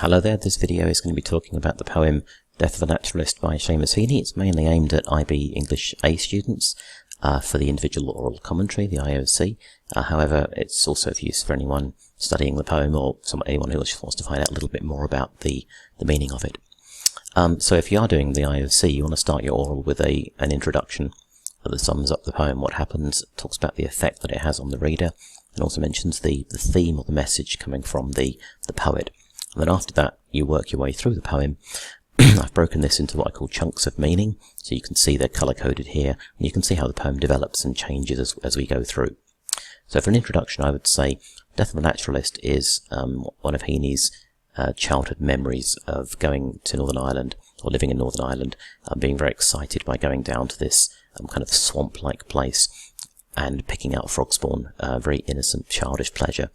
Hello there, this video is going to be talking about the poem Death of a Naturalist by Heaney. It's mainly aimed at IB English A students for the individual oral commentary, the IOC. However, it's also of use for anyone studying the poem or anyone who just wants to find out a little bit more about the meaning of it. So if you are doing the IOC, you want to start your oral with an introduction that sums up the poem, what happens, talks about the effect that it has on the reader, and also mentions the theme or the message coming from the poet. And then after that, you work your way through the poem. I've broken this into what I call chunks of meaning, so you can see they're colour-coded here, and you can see how the poem develops and changes as we go through. So for an introduction, I would say Death of a Naturalist is one of Heaney's childhood memories of going to Northern Ireland, or living in Northern Ireland, being very excited by going down to this kind of swamp-like place and picking out frog spawn, very innocent, childish pleasure.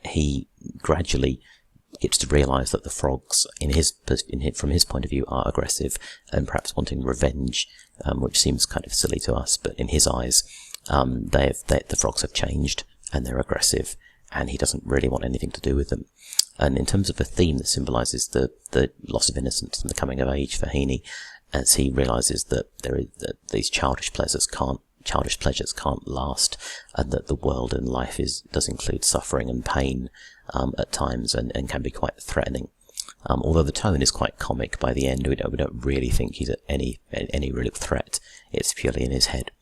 He gradually gets to realise that the frogs, from his point of view, are aggressive and perhaps wanting revenge, which seems kind of silly to us, but in his eyes, the frogs have changed and they're aggressive, and he doesn't really want anything to do with them. And in terms of a theme that symbolises the loss of innocence and the coming of age for Heaney, as he realises that these childish pleasures can't last, and that the world and life does include suffering and pain at times, and can be quite threatening. Although the tone is quite comic by the end, we don't really think he's at any real threat. It's purely in his head.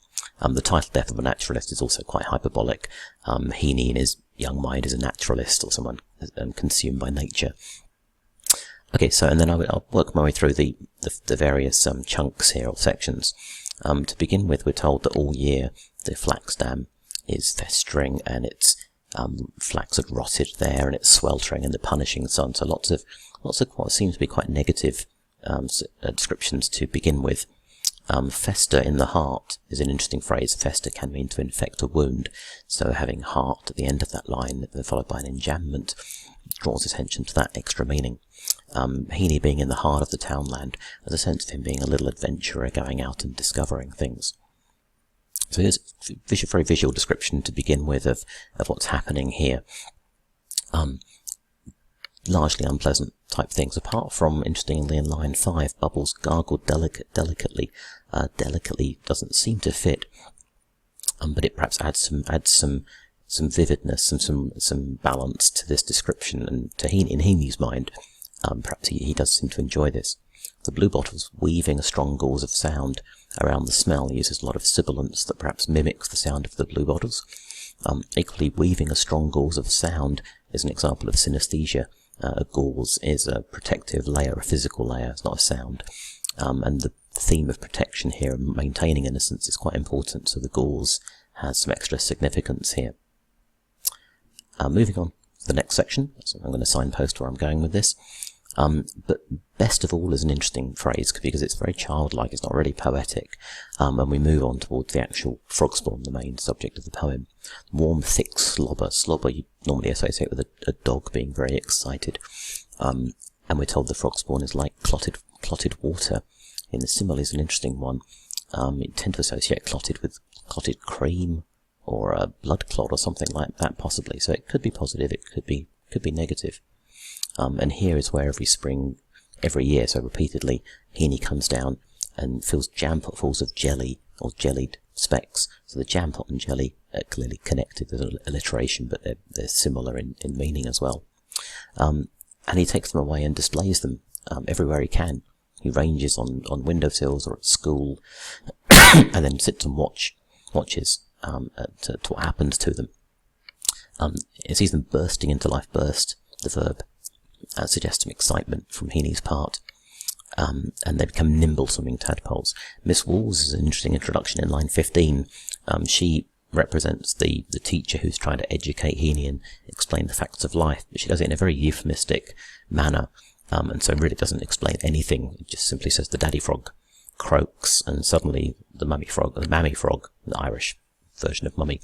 The title Death of a Naturalist is also quite hyperbolic. Heaney in his young mind is a naturalist, or someone consumed by nature. Okay, so and then I'll work my way through the various chunks here, or sections. To begin with, we're told that all year the flax dam is festering, and its flax had rotted there, and it's sweltering in the punishing sun. So lots of what seems to be quite negative descriptions to begin with. Fester in the heart is an interesting phrase. Fester can mean to infect a wound, so having heart at the end of that line, followed by an enjambment, draws attention to that extra meaning. Heaney being in the heart of the townland, has a sense of him being a little adventurer going out and discovering things. So here's a very visual description to begin with of what's happening here. Largely unpleasant type things, apart from, interestingly, in line 5, Bubbles gargled delicately. Delicately doesn't seem to fit, but it perhaps adds some vividness and some balance to this description, and to in Heaney's mind, perhaps he does seem to enjoy this. The bluebottle's weaving a strong gauze of sound around the smell. He uses a lot of sibilance that perhaps mimics the sound of the bluebottles. Equally, weaving a strong gauze of sound is an example of synesthesia. A gauze is a protective layer, a physical layer, it's not a sound. And the theme of protection here, maintaining innocence, is quite important, so the gauze has some extra significance here. Moving on to the next section, so I'm going to signpost where I'm going with this. But best of all is an interesting phrase, because it's very childlike, it's not really poetic, and we move on towards the actual frog spawn, the main subject of the poem. Warm, thick slobber. Slobber you normally associate with a dog being very excited, and we're told the frog spawn is like clotted water. In the simile is an interesting one. You tend to associate clotted with clotted cream, or a blood clot, or something like that, possibly. So it could be positive, it could be negative. And here is where every year, so repeatedly, Heaney comes down and fills jampotfuls of jelly, or jellied specks. So the jampot and jelly are clearly connected. There's an alliteration, but they're similar in meaning as well. And he takes them away and displays them everywhere he can. He ranges on windowsills or at school, and then sits and watches to what happens to them. He sees them bursting into life. Burst, the verb, suggests some excitement from Heaney's part, and they become nimble swimming tadpoles. Miss Walls is an interesting introduction in line 15. She represents the teacher who's trying to educate Heaney and explain the facts of life, but she does it in a very euphemistic manner, and so really doesn't explain anything. It just simply says the daddy frog croaks, and suddenly the mammy frog, the Irish version of mummy,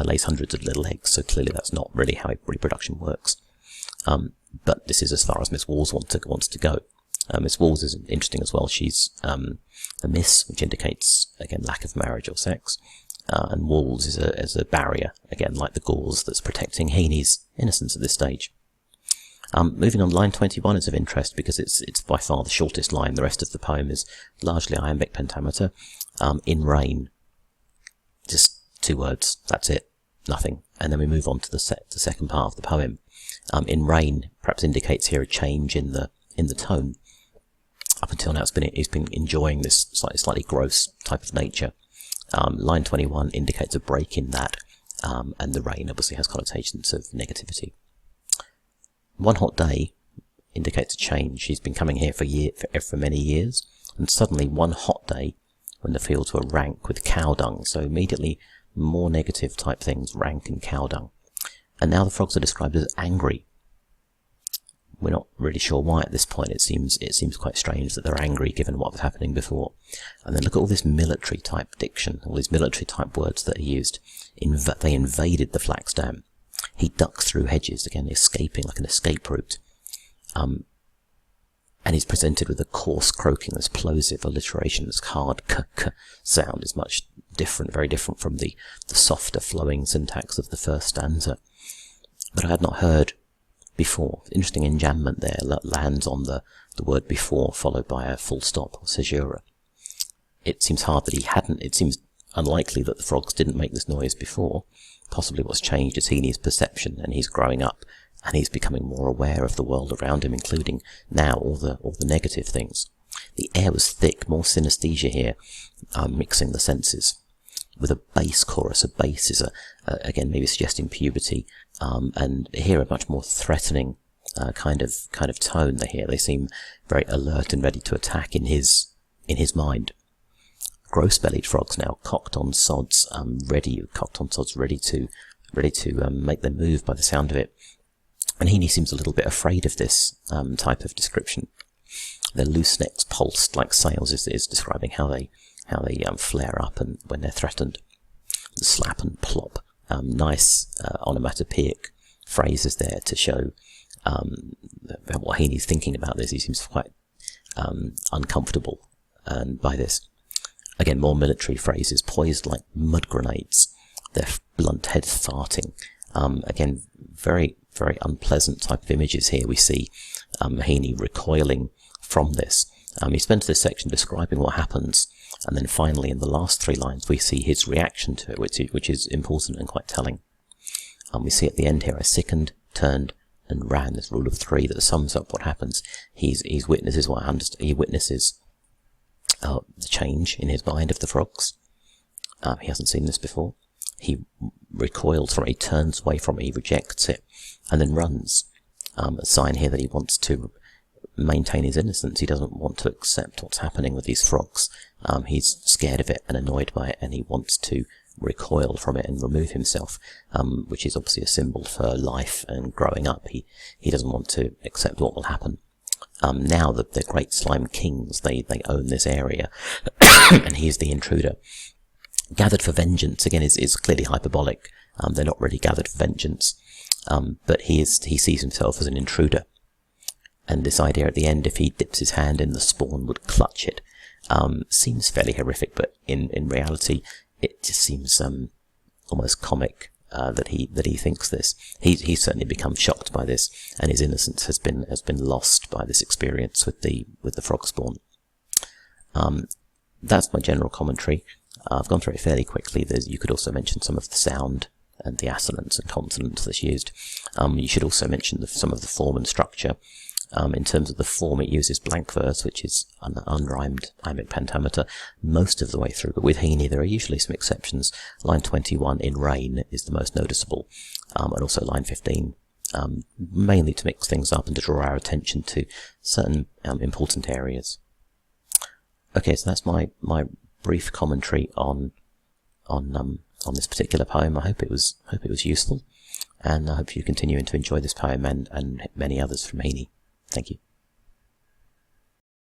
lays hundreds of little eggs, so clearly that's not really how reproduction works. But this is as far as Miss Walls wants to go. Miss Walls is interesting as well. She's a miss, which indicates, again, lack of marriage or sex. And Walls is a barrier, again, like the gauze that's protecting Heaney's innocence at this stage. Moving on, line 21 is of interest because it's by far the shortest line. The rest of the poem is largely iambic pentameter. In rain, just 2 words, that's it, nothing. And then we move on to the second part of the poem. In rain perhaps indicates here a change in the tone. Up until now, he's been enjoying this slightly gross type of nature. Line 21 indicates a break in that, and the rain obviously has connotations of negativity. One hot day indicates a change. He's been coming here for many years, and suddenly one hot day, when the fields were rank with cow dung, so immediately more negative type things, rank and cow dung. And now the frogs are described as angry. We're not really sure why at this point. It seems quite strange that they're angry given what was happening before. And then look at all this military type diction, all these military type words that are used. They invaded the flax dam. He ducked through hedges, again escaping like an escape route. And he's presented with a coarse croaking, this plosive alliteration, this hard k sound is much different, very different from the softer flowing syntax of the first stanza. But I had not heard before. Interesting enjambment there, lands on the word before, followed by a full stop or caesura. It seems hard that he hadn't, it seems unlikely that the frogs didn't make this noise before. Possibly what's changed is Heaney's perception, and he's growing up, and he's becoming more aware of the world around him, including now all the negative things. The air was thick, more synesthesia here, mixing the senses. With a bass chorus, a bass is again maybe suggesting puberty, and here a much more threatening kind of tone. They seem very alert and ready to attack in his mind. Gross-bellied frogs now, cocked on sods, ready to make them move by the sound of it. And Heaney seems a little bit afraid of this type of description. Their loose necks pulsed like sails is describing how they flare up and when they're threatened. Slap and plop, nice onomatopoeic phrases there to show what Heaney's thinking about this. He seems quite uncomfortable by this. Again, more military phrases, poised like mud grenades, their blunt heads farting. Again, very, very unpleasant type of images here. We see Heaney recoiling from this. He spends this section describing what happens, and then finally in the last 3 lines we see his reaction to it, which is important and quite telling. We see at the end here, I sickened, turned, and ran, this rule of 3 that sums up what happens. He witnesses the change in his mind of the frogs. He hasn't seen this before. He recoils from it, he turns away from it, he rejects it, and then runs. A sign here that he wants to maintain his innocence. He doesn't want to accept what's happening with these frogs. He's scared of it and annoyed by it, and he wants to recoil from it and remove himself, which is obviously a symbol for life and growing up. He doesn't want to accept what will happen. Now that the great slime kings, they own this area, and he's the intruder. Gathered for vengeance, again, is clearly hyperbolic. They're not really gathered for vengeance, but he sees himself as an intruder. And this idea at the end, if he dips his hand in, the spawn would clutch it, seems fairly horrific, but in reality, it just seems almost comic that he thinks this. He's certainly become shocked by this, and his innocence has been lost by this experience with the frog spawn. That's my general commentary. I've gone through it fairly quickly. You could also mention some of the sound and the assonance and consonants that's used. You should also mention some of the form and structure. In terms of the form, it uses blank verse, which is unrhymed iambic pentameter most of the way through, but with Heaney there are usually some exceptions. Line 21 in rain is the most noticeable, and also line 15, mainly to mix things up and to draw our attention to certain important areas. Okay, so that's my brief commentary on this particular poem. I hope it was useful, and I hope you continue to enjoy this poem and many others from Heaney. Thank you.